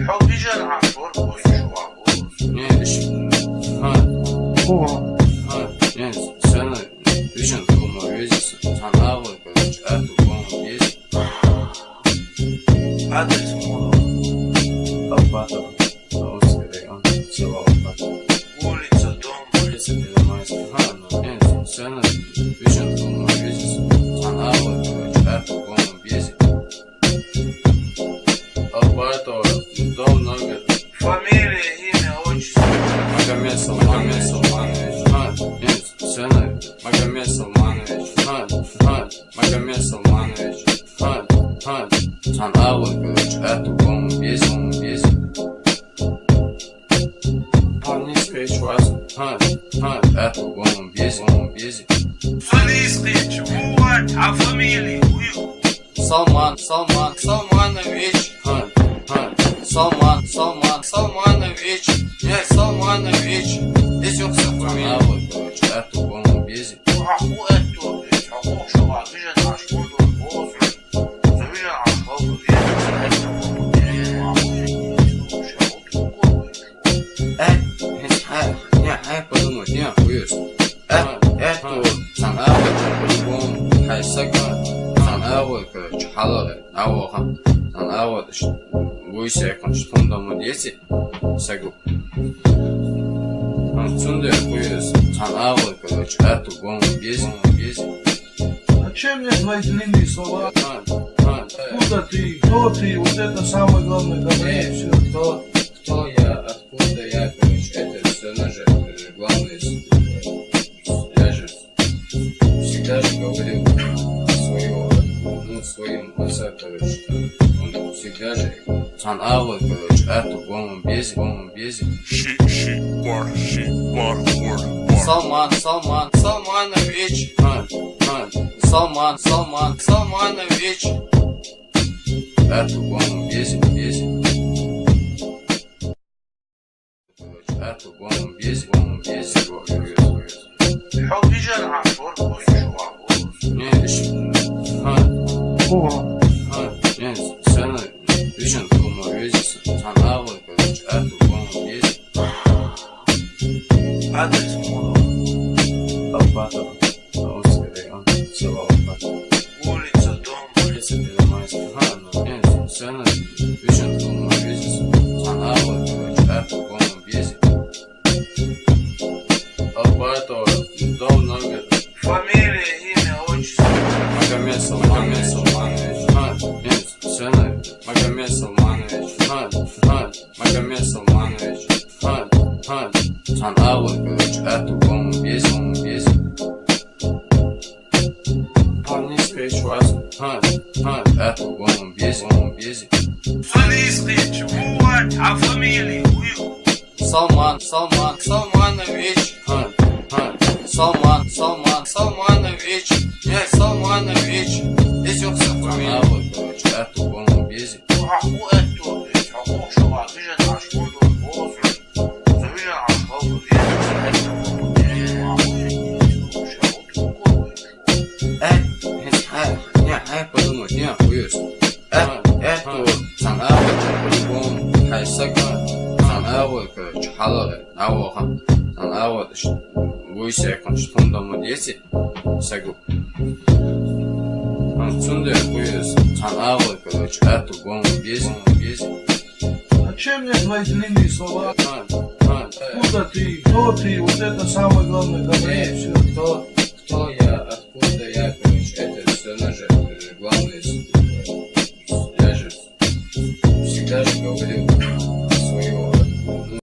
حبي جرعة فرق адрес улица, дом, фамилия, имя, отчество. Магомед Салманович, Магомед Салманович, Магомед Салманович, Фалийский, чего а фамилии? Салманович, здесь все фамилия. Аху это, аху что, а ты же наш кундур, босс. Ты же наш кундур, Я подумал, не охуешь. Это санавы, по-любому, хайсака, санавы, короче, халалы, ауха, санавы, выйся, конечно, фундамент есть, сагу. Отсюда охуешь, санавы, короче, эту гому без. Зачем мне твои длинные слова? Откуда ты? Кто ты? Вот это самое главное, говори все. Кто я, откуда я, короче, это все наше главное. Я же всегда же говорил своему отцу, короче, он всегда же санавы, короче, эту гому без. Салманович, Салманович, эту гому без. Эту гому без. حبي جرعة فرق Sen düşün kuma vezisi, sanavı, короче, эту гому без. адрес улица, дом, Sen düşün kuma vezisi, sanavı, короче, эту гому без. Дом номер. фамилия, имя, отчество. Магомед Салманович, Магомед Салманович, санавы, короче, эту гому без. Эту гому без. Фалийский, чего а фамилии? Салманович, Салманович, здесь все фамилия. Короче, эту гому без. Аху это, аху что, а ты же наш кундур, босс. Ты же наш кундур, Я подумал, не охуешь. Это санавы, по-любому, хайсака, санавы, короче, халалы, ауха, санавы, выйся, конечно, фундамент есть, сагу. Отсюда охуешь, санавы, короче, эту гому без. Зачем мне твои длинные слова? Откуда ты? Кто ты? Вот это самое главное, говори все. Кто я, откуда я, короче, это все наше главное. Я же всегда же